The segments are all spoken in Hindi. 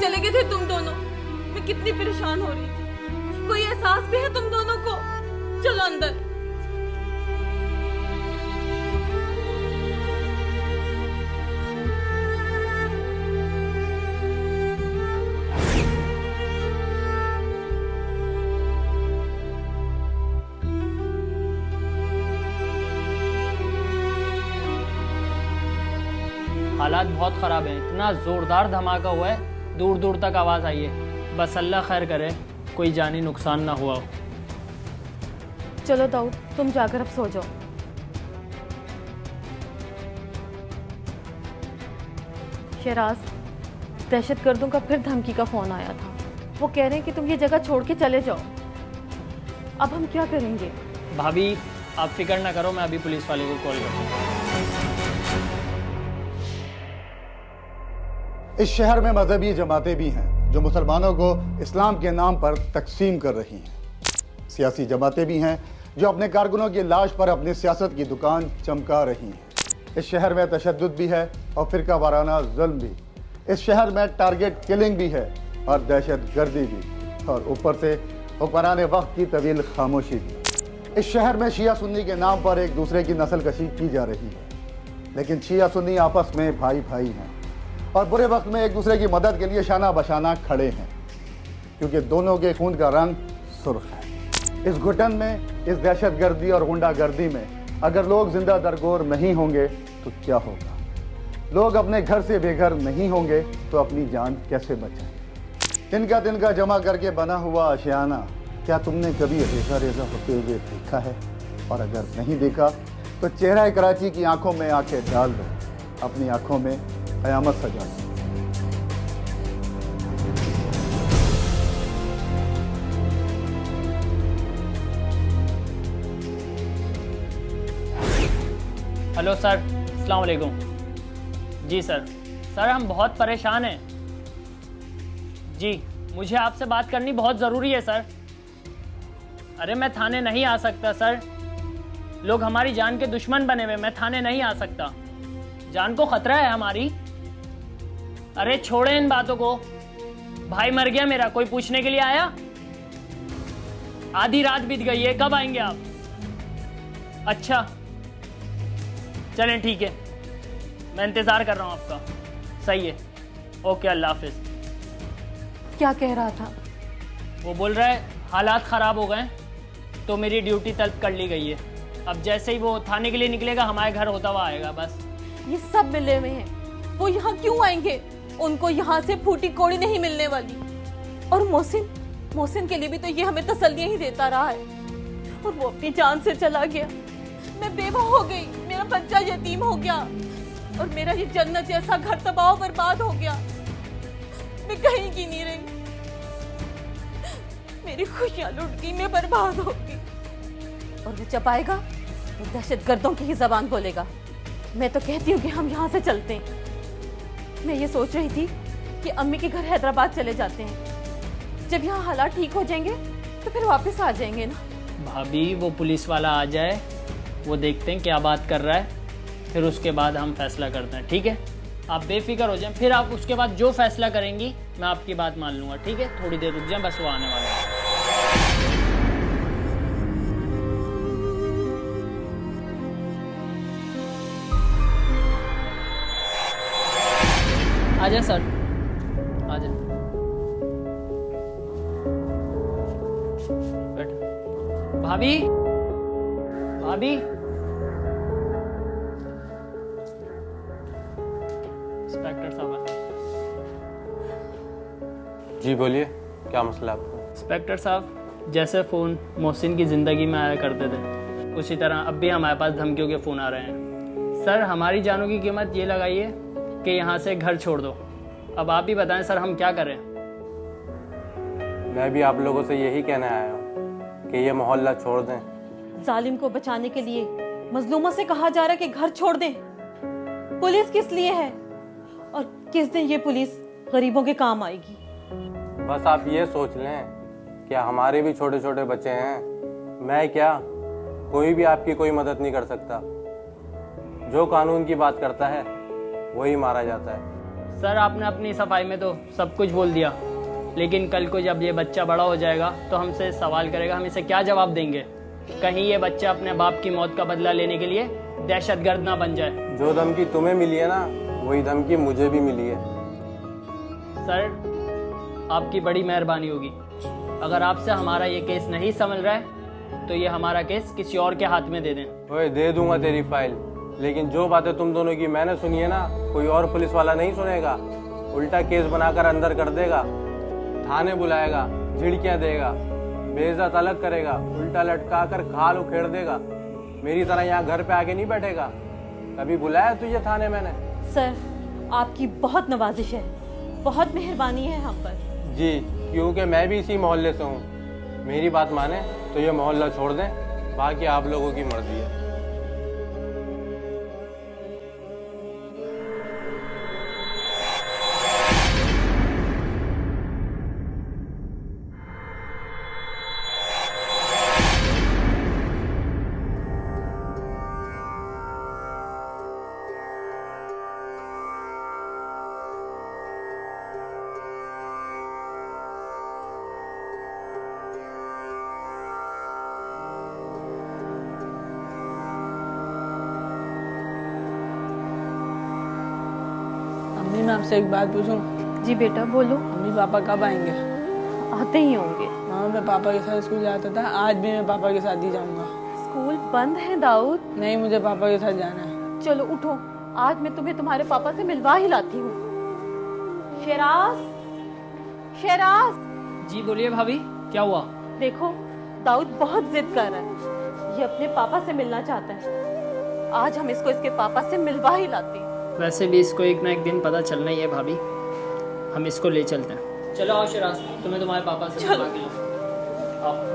चले गए थे तुम दोनों? मैं कितनी परेशान हो रही थी। कोई एहसास भी है तुम दोनों को? चलो अंदर। हालात बहुत ख़राब हैं। इतना ज़ोरदार धमाका हुआ है, दूर दूर तक आवाज़ आई है। बस अल्लाह खैर करे, कोई जानी नुकसान ना हुआ हो। चलो दाऊद, तुम जाकर अब सो जाओ। शहराज, दहशतगर्दों का फिर धमकी का फ़ोन आया था। वो कह रहे हैं कि तुम ये जगह छोड़ के चले जाओ। अब हम क्या करेंगे? भाभी आप फिक्र ना करो, मैं अभी पुलिस वाले को कॉल करता हूँ। इस शहर में मजहबी जमातें भी हैं जो मुसलमानों को इस्लाम के नाम पर तकसीम कर रही हैं। सियासी जमातें भी हैं जो अपने कारकुनों की लाश पर अपनी सियासत की दुकान चमका रही हैं। इस शहर में तशद्दुद भी है और फिरका वाराना जुल्म भी। इस शहर में टारगेट किलिंग भी है और दहशत गर्दी भी, और ऊपर से हुक्मरान वक्त की तवील खामोशी भी। इस शहर में शिया सुन्नी के नाम पर एक दूसरे की नस्ल कशी की जा रही है, लेकिन शिया सुन्नी आपस में भाई भाई हैं और बुरे वक्त में एक दूसरे की मदद के लिए शाना बशाना खड़े हैं, क्योंकि दोनों के खून का रंग सुर्ख है। इस घुटन में, इस दहशतगर्दी और गुंडागर्दी में अगर लोग जिंदा दरगोर नहीं होंगे तो क्या होगा? लोग अपने घर से बेघर नहीं होंगे तो अपनी जान कैसे बचाएं? तिनका जमा करके बना हुआ आशियाना क्या तुमने कभी रेजा रेजा होते हुए देखा है? और अगर नहीं देखा तो चेहरा कराची की आंखों में आंखें डाल दो, अपनी आंखों में कयामत सजा दो। हेलो सर, अस्सलाम वालेकुम। जी सर, हम बहुत परेशान हैं। जी, मुझे आपसे बात करनी बहुत ज़रूरी है सर। अरे मैं थाने नहीं आ सकता सर, लोग हमारी जान के दुश्मन बने हुए। मैं थाने नहीं आ सकता, जान को खतरा है हमारी। अरे छोड़े इन बातों को। भाई मर गया मेरा, कोई पूछने के लिए आया? आधी रात बीत गई है, कब आएंगे आप? अच्छा चलें ठीक है, मैं इंतज़ार कर रहा हूँ आपका। सही है, ओके, अल्लाह हाफिज़। क्या कह रहा था? वो बोल रहा है हालात ख़राब हो गए तो मेरी ड्यूटी तलब कर ली गई है। अब जैसे ही वो थाने के लिए निकलेगा हमारे घर होता हुआ आएगा। बस ये सब मिले हुए हैं, वो यहाँ क्यों आएंगे? उनको यहाँ से फूटी कोड़ी नहीं मिलने वाली। और मोहसिन के लिए भी तो ये हमें तसल्लियां ही देता रहा है, और वो अपनी जान से चला गया। मैं बेवा हो गई, मेरा बच्चा यतीम हो गया, और मेरा ये जन्नत जैसा घर तबाह बर्बाद हो गया। मैं कहीं की नहीं रही, मेरी खुशियां लुट गई, मैं बर्बाद हो गई। और वो जब आएगा वो दहशतगर्दों की ही जबान बोलेगा। मैं तो कहती हूँ कि हम यहाँ से चलते हैं। मैं ये सोच रही थी कि अम्मी के घर हैदराबाद चले जाते हैं। जब यहाँ हालात ठीक हो जाएंगे तो फिर वापस आ जाएंगे ना। भाभी वो पुलिस वाला आ जाए, वो देखते हैं क्या बात कर रहा है, फिर उसके बाद हम फैसला करते हैं। ठीक है, आप बेफिक्र हो जाएं, फिर आप उसके बाद जो फैसला करेंगी मैं आपकी बात मान लूँगा। ठीक है, थोड़ी देर रुक जाएं, बस वो आने वाला है। आजा सर, आजा, बैठ। भाभी, भाभी, इंस्पेक्टर साहब। जी बोलिए, क्या मसला आपका? इंस्पेक्टर साहब, जैसे फ़ोन मोहसिन की ज़िंदगी में आया करते थे, उसी तरह अब भी हमारे पास धमकियों के फ़ोन आ रहे हैं। सर हमारी जानों की कीमत ये लगाइए कि यहाँ से घर छोड़ दो। अब आप ही बताएं सर, हम क्या करें? मैं भी आप लोगों से यही कहने आया हूँ कि ये मोहल्ला छोड़ दें। जालिम को बचाने के लिए मजलूमों से कहा जा रहा है कि घर छोड़ दें। पुलिस किस लिए है, और किस दिन ये पुलिस गरीबों के काम आएगी? बस आप ये सोच लें कि हमारे भी छोटे छोटे बच्चे हैं। मैं क्या, कोई भी आपकी कोई मदद नहीं कर सकता। जो कानून की बात करता है वही मारा जाता है। सर आपने अपनी सफाई में तो सब कुछ बोल दिया, लेकिन कल को जब ये बच्चा बड़ा हो जाएगा तो हमसे सवाल करेगा, हम इसे क्या जवाब देंगे? कहीं ये बच्चा अपने बाप की मौत का बदला लेने के लिए दहशतगर्द ना बन जाए। जो धमकी तुम्हें मिली है ना, वही धमकी मुझे भी मिली है। सर आपकी बड़ी मेहरबानी होगी। अगर आपसे हमारा ये केस नहीं संभल रहा है तो ये हमारा केस किसी और के हाथ में दे दें। ओए दे दूंगा तेरी फाइल, लेकिन जो बातें तुम दोनों की मैंने सुनी है ना, कोई और पुलिस वाला नहीं सुनेगा। उल्टा केस बनाकर अंदर कर देगा, थाने बुलाएगा, झिड़कियां देगा, बेइज्जत अलग करेगा, उल्टा लटका कर खाल उखेड़ देगा। मेरी तरह यहाँ घर पे आके नहीं बैठेगा। कभी बुलाया तुझे थाने मैंने? सर आपकी बहुत नवाजिश है, बहुत मेहरबानी है हम पर। जी, क्योंकि मैं भी इसी मोहल्ले से हूँ। मेरी बात माने तो ये मोहल्ला छोड़ दें, बाकी आप लोगों की मर्जी है। अम्मी मैं आपसे एक बात पूछूं? जी बेटा बोलो। अम्मी पापा कब आएंगे? आते ही होंगे। मामा मैं पापा के साथ स्कूल जाता था, आज भी मैं पापा के साथ ही जाऊंगा। स्कूल बंद है दाऊद। नहीं, मुझे पापा के साथ जाना है। चलो उठो, आज मैं तुम्हें तुम्हारे पापा से मिलवा ही लाती हूँ। शेराज, शेराज। जी बोलिए भाभी, क्या हुआ? देखो दाऊद बहुत जिद कर रहा है, ये अपने पापा से मिलना चाहता है। आज हम इसको इसके पापा से मिलवा ही लाते हैं। वैसे भी इसको एक ना एक दिन पता चलना ही है भाभी, हम इसको ले चलते हैं। चलो आओ शिराज, तुम्हें तुम्हारे पापा से मिलवा के लाओ। आओ।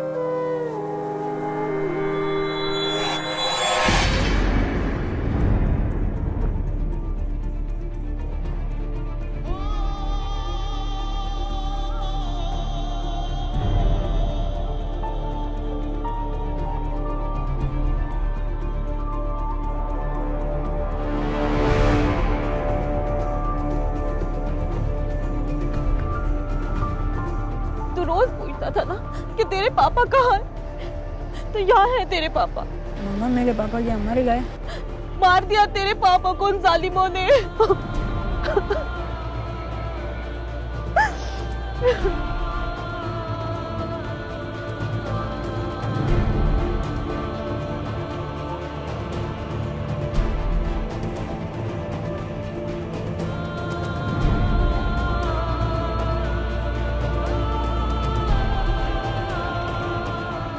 रोज पूछता था ना कि तेरे पापा कहाँ हैं, तो यहाँ है तेरे पापा। मम्मा मेरे पापा क्या मर गए? मार दिया तेरे पापा को उन जालिमों ने।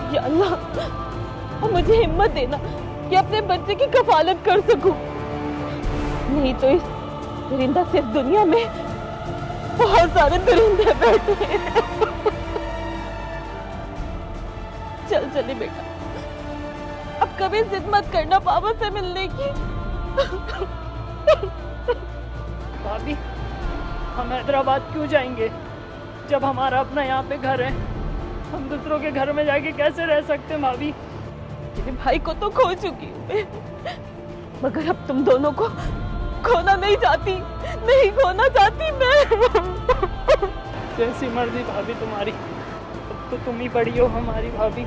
या अल्लाह, और मुझे हिम्मत देना कि अपने बच्चे की कफालत कर सकूं, नहीं तो इस दरिंदा से दुनिया में बहुत सारे दरिंदे बैठे हैं। चल चले बेटा, अब कभी जिद मत करना पापा से मिलने की। भाभी हम हैदराबाद क्यों जाएंगे जब हमारा अपना यहाँ पे घर है? हम दूसरों के घर में जाके कैसे रह सकते हैं भाभी? तेरे भाई को तो खो चुकी हूँ मैं, मगर अब तुम दोनों को खोना नहीं चाहती, नहीं खोना चाहती मैं। जैसी मर्जी भाभी तुम्हारी, अब तो तुम ही बड़ी हो हमारी भाभी।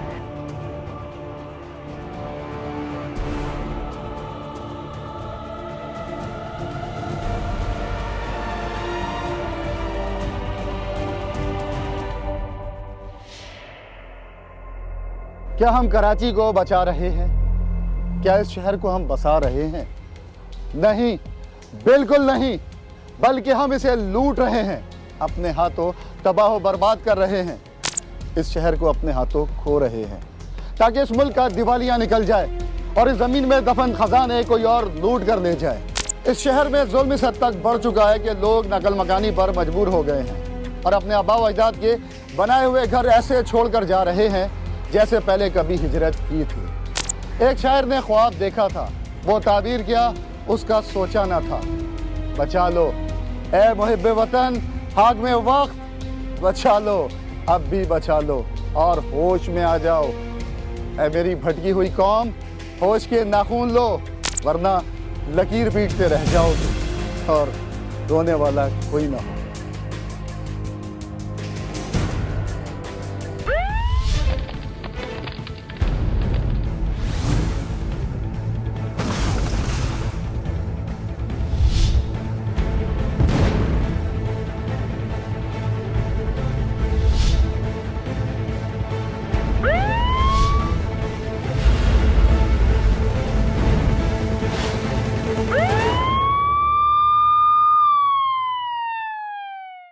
क्या हम कराची को बचा रहे हैं? क्या इस शहर को हम बसा रहे हैं? नहीं, बिल्कुल नहीं, बल्कि हम इसे लूट रहे हैं, अपने हाथों तबाह बर्बाद कर रहे हैं, इस शहर को अपने हाथों खो रहे हैं, ताकि इस मुल्क का दिवालिया निकल जाए और इस जमीन में दफन खजाने कोई और लूट कर ले जाए। इस शहर में जुल्म इस हद तक बढ़ चुका है कि लोग नकल मकानी पर मजबूर हो गए हैं और अपने आबा व अजदाद के बनाए हुए घर ऐसे छोड़कर जा रहे हैं जैसे पहले कभी हिजरत की थी। एक शायर ने ख्वाब देखा था, वो ताबीर किया, उसका सोचा ना था। बचा लो ए मुहिब वतन, हाक में वक्त, बचा लो अब भी बचा लो और होश में आ जाओ। ए मेरी भटकी हुई कौम, होश के नाखून लो, वरना लकीर पीटते रह जाओगे और रोने वाला कोई ना हो।